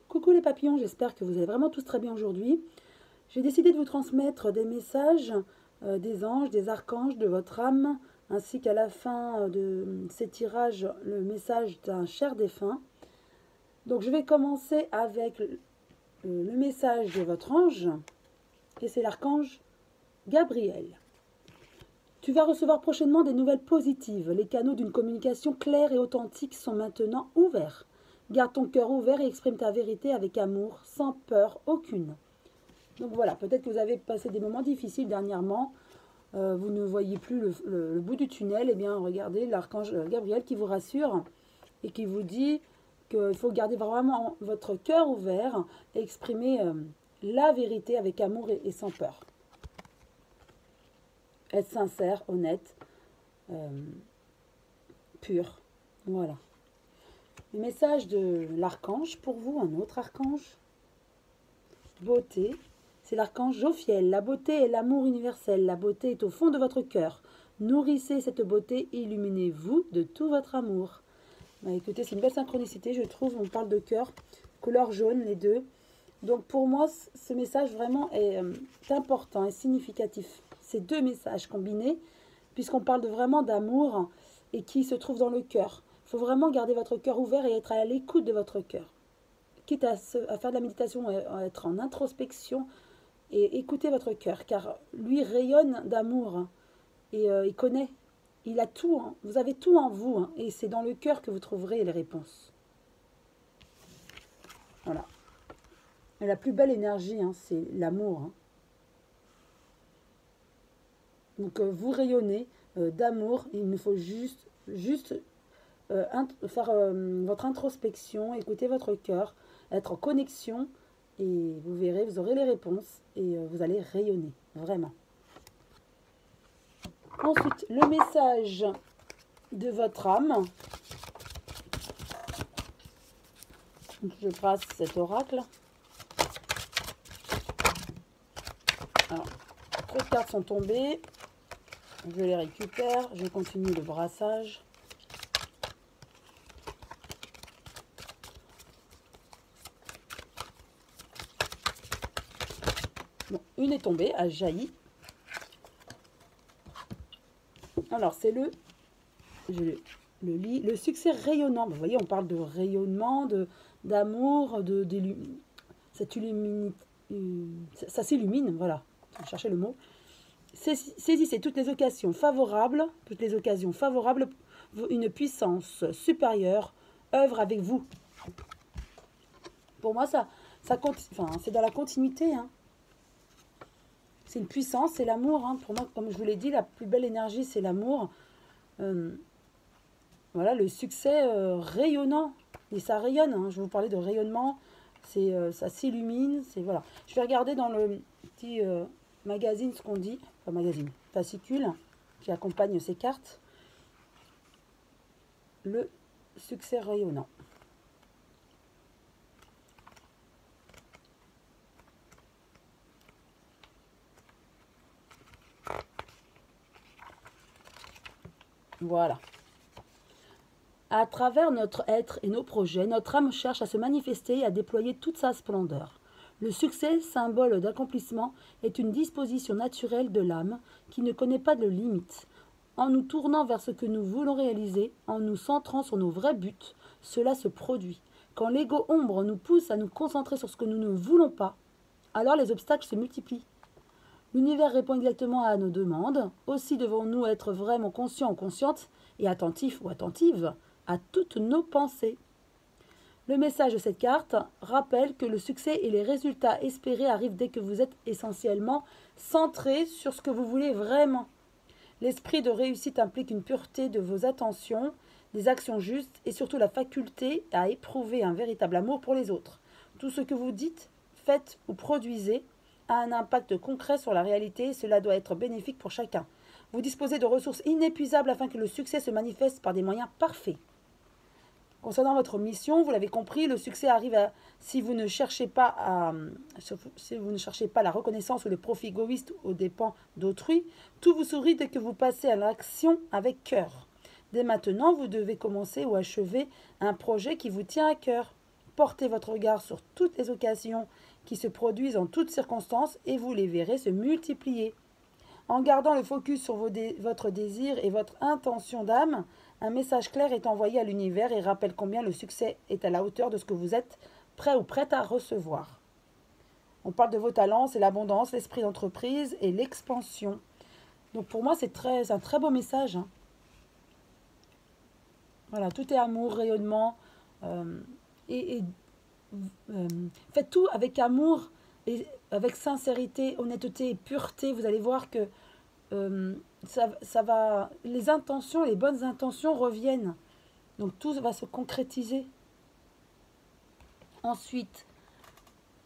Coucou les papillons, j'espère que vous allez vraiment tous très bien aujourd'hui. J'ai décidé de vous transmettre des messages des anges, des archanges, de votre âme, ainsi qu'à la fin de ces tirages, le message d'un cher défunt. Donc je vais commencer avec le message de votre ange, et c'est l'archange Gabriel. Tu vas recevoir prochainement des nouvelles positives. Les canaux d'une communication claire et authentique sont maintenant ouverts. Garde ton cœur ouvert et exprime ta vérité avec amour, sans peur aucune. Donc voilà, peut-être que vous avez passé des moments difficiles dernièrement. Vous ne voyez plus le bout du tunnel. Eh bien, regardez l'archange Gabriel qui vous rassure et qui vous dit qu'il faut garder vraiment votre cœur ouvert et exprimer la vérité avec amour et sans peur. Être sincère, honnête, pur. Voilà. Le message de l'archange pour vous, un autre archange. Beauté. C'est l'archange Jophiel. La beauté est l'amour universel. La beauté est au fond de votre cœur. Nourrissez cette beauté et illuminez-vous de tout votre amour. Bah, écoutez, c'est une belle synchronicité, je trouve. On parle de cœur, couleur jaune, les deux. Donc pour moi, ce message vraiment est important et significatif. Ces deux messages combinés, puisqu'on parle vraiment d'amour et qui se trouve dans le cœur. Il faut vraiment garder votre cœur ouvert et être à l'écoute de votre cœur. Quitte à faire de la méditation, à être en introspection et écouter votre cœur, car lui rayonne d'amour et il connaît. Il a tout, hein. Vous avez tout en vous, hein, et c'est dans le cœur que vous trouverez les réponses. Voilà. Et la plus belle énergie, hein, c'est l'amour. Hein. Donc vous rayonnez d'amour. Il nous faut juste faire votre introspection, écouter votre cœur, être en connexion et vous verrez, vous aurez les réponses et vous allez rayonner, vraiment. Ensuite, le message de votre âme. Je passe cet oracle. Alors, trop de cartes sont tombées. Je les récupère. Je continue le brassage. Bon, une est tombée, a jailli. Alors, c'est je le lis, le succès rayonnant. Vous voyez, on parle de rayonnement, d'amour, ça s'illumine, voilà. Je vais chercher le mot. Saisissez toutes les occasions favorables, une puissance supérieure œuvre avec vous. Pour moi, c'est dans la continuité, hein. C'est une puissance, c'est l'amour. Hein. Pour moi, comme je vous l'ai dit, la plus belle énergie, c'est l'amour. Voilà, le succès rayonnant. Et ça rayonne. Hein. Je vais vous parler de rayonnement. Ça s'illumine. Voilà. Je vais regarder dans le petit magazine ce qu'on dit. Enfin, magazine, fascicule qui accompagne ces cartes. Le succès rayonnant. Voilà. À travers notre être et nos projets, notre âme cherche à se manifester et à déployer toute sa splendeur. Le succès, symbole d'accomplissement, est une disposition naturelle de l'âme qui ne connaît pas de limites. En nous tournant vers ce que nous voulons réaliser, en nous centrant sur nos vrais buts, cela se produit. Quand l'ego ombre nous pousse à nous concentrer sur ce que nous ne voulons pas, alors les obstacles se multiplient. L'univers répond exactement à nos demandes. Aussi devons-nous être vraiment conscients ou conscientes et attentifs ou attentives à toutes nos pensées. Le message de cette carte rappelle que le succès et les résultats espérés arrivent dès que vous êtes essentiellement centré sur ce que vous voulez vraiment. L'esprit de réussite implique une pureté de vos attentions, des actions justes et surtout la faculté à éprouver un véritable amour pour les autres. Tout ce que vous dites, faites ou produisez a un impact concret sur la réalité et cela doit être bénéfique pour chacun. Vous disposez de ressources inépuisables afin que le succès se manifeste par des moyens parfaits. Concernant votre mission, vous l'avez compris, le succès arrive si vous ne cherchez pas la reconnaissance ou le profit égoïste aux dépens d'autrui. Tout vous sourit dès que vous passez à l'action avec cœur. Dès maintenant, vous devez commencer ou achever un projet qui vous tient à cœur. portez votre regard sur toutes les occasions qui se produisent en toutes circonstances et vous les verrez se multiplier. En gardant le focus sur votre désir et votre intention d'âme, un message clair est envoyé à l'univers et rappelle combien le succès est à la hauteur de ce que vous êtes prêt ou prête à recevoir. On parle de vos talents, c'est l'abondance, l'esprit d'entreprise et l'expansion. Donc pour moi, c'est un très beau message. Hein. Voilà, tout est amour, rayonnement. Faites tout avec amour et avec sincérité, honnêteté et pureté. Vous allez voir que ça va, les intentions, les bonnes intentions reviennent. Donc tout va se concrétiser. Ensuite,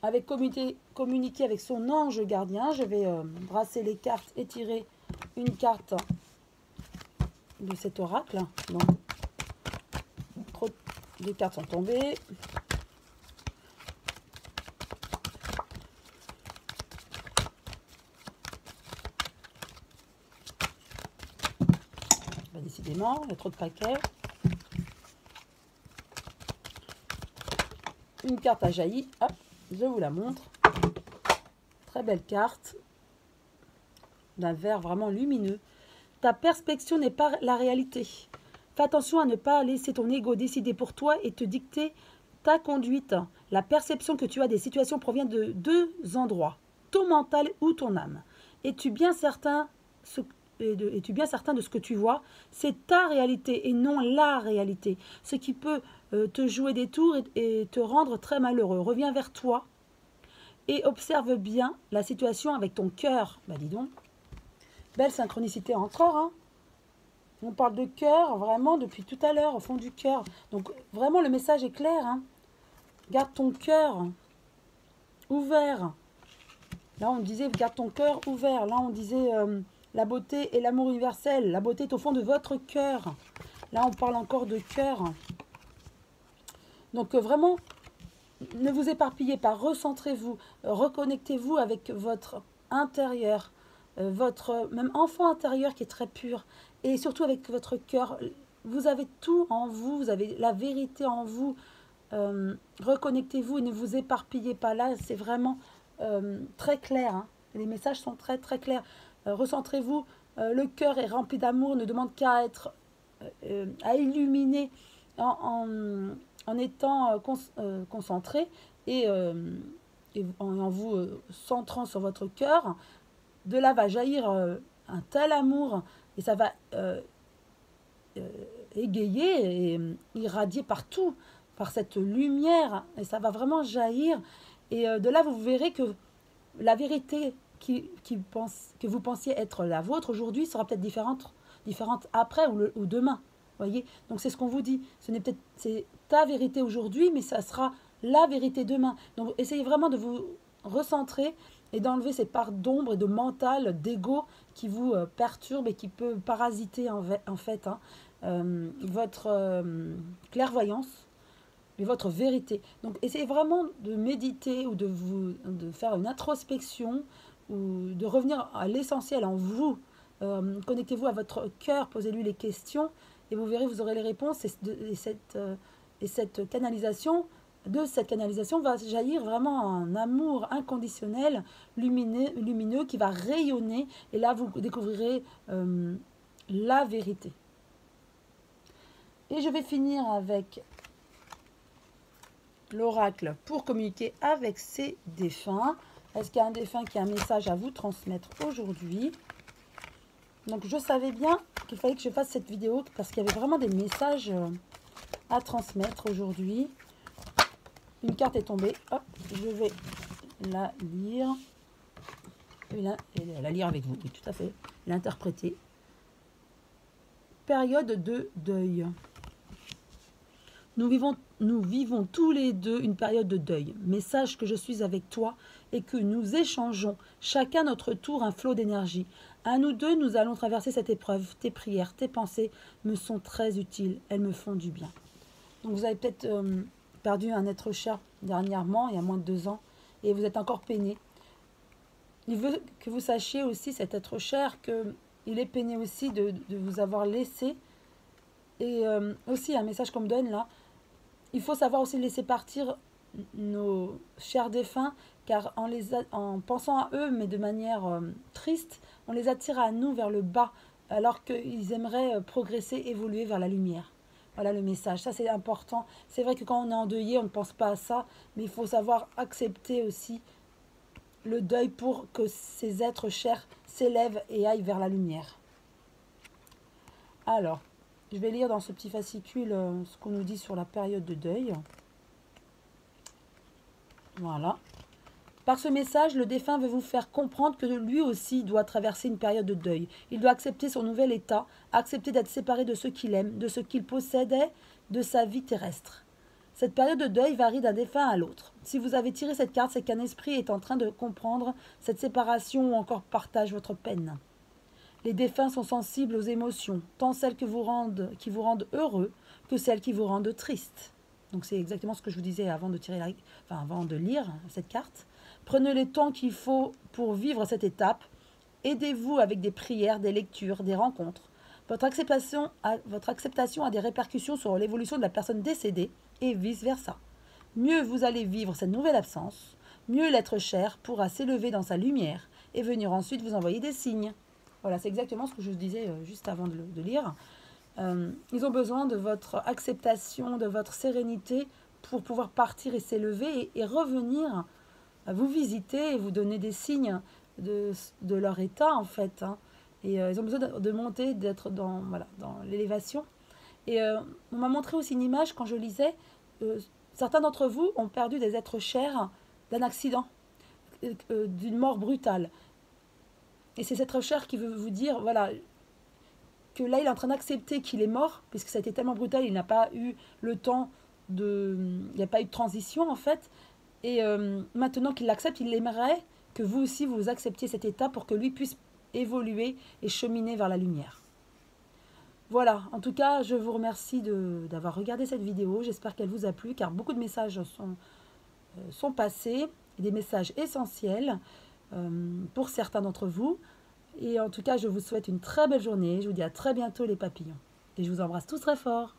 avec communiquer avec son ange gardien, je vais brasser les cartes et tirer une carte de cet oracle. Donc, les cartes sont tombées. Décidément, il y a trop de paquets. Une carte a jailli. Hop, je vous la montre. Très belle carte. D'un vert vraiment lumineux. Ta perspective n'est pas la réalité. Fais attention à ne pas laisser ton ego décider pour toi et te dicter ta conduite. La perception que tu as des situations provient de deux endroits, ton mental ou ton âme. Es-tu bien certain de ce que tu vois? C'est ta réalité et non la réalité. Ce qui peut te jouer des tours et te rendre très malheureux. Reviens vers toi et observe bien la situation avec ton cœur. Bah dis donc, belle synchronicité encore, hein. On parle de cœur, vraiment, depuis tout à l'heure, au fond du cœur. Donc, vraiment, le message est clair. Hein. Garde ton cœur ouvert. Là, on disait, garde ton cœur ouvert. Là, on disait, la beauté et l'amour universel. La beauté est au fond de votre cœur. Là, on parle encore de cœur. Donc, vraiment, ne vous éparpillez pas. Recentrez-vous. Reconnectez-vous avec votre intérieur. Votre même enfant intérieur qui est très pur. Et surtout avec votre cœur, vous avez tout en vous, vous avez la vérité en vous. Reconnectez-vous et ne vous éparpillez pas. Là, c'est vraiment très clair. Hein. Les messages sont très très clairs. Recentrez-vous. Le cœur est rempli d'amour, ne demande qu'à être à illuminer en étant concentré et en vous centrant sur votre cœur. De là va jaillir un tel amour et ça va égayer et irradier partout par cette lumière et ça va vraiment jaillir et de là vous verrez que la vérité que vous pensiez être la vôtre aujourd'hui sera peut-être différente après ou demain, voyez. Donc c'est ce qu'on vous dit, c'est ta vérité aujourd'hui mais ça sera la vérité demain. Donc essayez vraiment de vous recentrer et d'enlever ces parts d'ombre et de mental, d'ego qui vous perturbent et qui peut parasiter en fait votre clairvoyance et votre vérité. Donc essayez vraiment de méditer ou de faire une introspection ou de revenir à l'essentiel en vous. Connectez-vous à votre cœur, posez-lui les questions et vous verrez, vous aurez les réponses et cette canalisation va jaillir vraiment un amour inconditionnel, lumineux qui va rayonner. Et là, vous découvrirez la vérité. Et je vais finir avec l'oracle pour communiquer avec ses défunts. Est-ce qu'il y a un défunt qui a un message à vous transmettre aujourd'hui? Donc, je savais bien qu'il fallait que je fasse cette vidéo parce qu'il y avait vraiment des messages à transmettre aujourd'hui. Une carte est tombée. Hop, je vais la lire. Et la lire avec vous, oui, tout à fait. L'interpréter. Période de deuil. Nous vivons tous les deux une période de deuil. Mais sache que je suis avec toi et que nous échangeons chacun notre tour un flot d'énergie. À nous deux, nous allons traverser cette épreuve. Tes prières, tes pensées me sont très utiles. Elles me font du bien. Donc vous avez peut-être perdu un être cher dernièrement, il y a moins de 2 ans, et vous êtes encore peiné. Il veut que vous sachiez aussi, cet être cher, qu'il est peiné aussi de vous avoir laissé. Et aussi, un message qu'on me donne là, il faut savoir aussi laisser partir nos chers défunts, car en pensant à eux, mais de manière triste, on les attire à nous vers le bas, alors qu'ils aimeraient progresser, évoluer vers la lumière. Voilà le message, ça c'est important. C'est vrai que quand on est endeuillé, on ne pense pas à ça, mais il faut savoir accepter aussi le deuil pour que ces êtres chers s'élèvent et aillent vers la lumière. Alors, je vais lire dans ce petit fascicule ce qu'on nous dit sur la période de deuil. Voilà. Par ce message, le défunt veut vous faire comprendre que lui aussi doit traverser une période de deuil. Il doit accepter son nouvel état, accepter d'être séparé de ceux qu'il aime, de ce qu'il possédait, de sa vie terrestre. Cette période de deuil varie d'un défunt à l'autre. Si vous avez tiré cette carte, c'est qu'un esprit est en train de comprendre cette séparation ou encore partage votre peine. Les défunts sont sensibles aux émotions, tant celles qui vous rendent heureux que celles qui vous rendent triste. Donc c'est exactement ce que je vous disais avant de lire cette carte. Prenez le temps qu'il faut pour vivre cette étape. Aidez-vous avec des prières, des lectures, des rencontres. Votre acceptation a des répercussions sur l'évolution de la personne décédée et vice-versa. Mieux vous allez vivre cette nouvelle absence, mieux l'être cher pourra s'élever dans sa lumière et venir ensuite vous envoyer des signes. Voilà, c'est exactement ce que je vous disais juste avant de lire. Ils ont besoin de votre acceptation, de votre sérénité pour pouvoir partir et s'élever et revenir vous visiter et vous donner des signes de leur état en fait. Hein. Et ils ont besoin de monter, d'être dans l'élévation. Et on m'a montré aussi une image quand je lisais. Certains d'entre vous ont perdu des êtres chers d'un accident, d'une mort brutale. Et c'est cet être cher qui veut vous dire, voilà, que là il est en train d'accepter qu'il est mort, puisque ça a été tellement brutal, il n'a pas eu le temps il n'y a pas eu de transition en fait. Et maintenant qu'il l'accepte, il aimerait que vous aussi vous acceptiez cet état pour que lui puisse évoluer et cheminer vers la lumière. Voilà, en tout cas, je vous remercie d'avoir regardé cette vidéo. J'espère qu'elle vous a plu, car beaucoup de messages sont passés, des messages essentiels pour certains d'entre vous. Et en tout cas, je vous souhaite une très belle journée. Je vous dis à très bientôt les papillons. Et je vous embrasse tous très fort.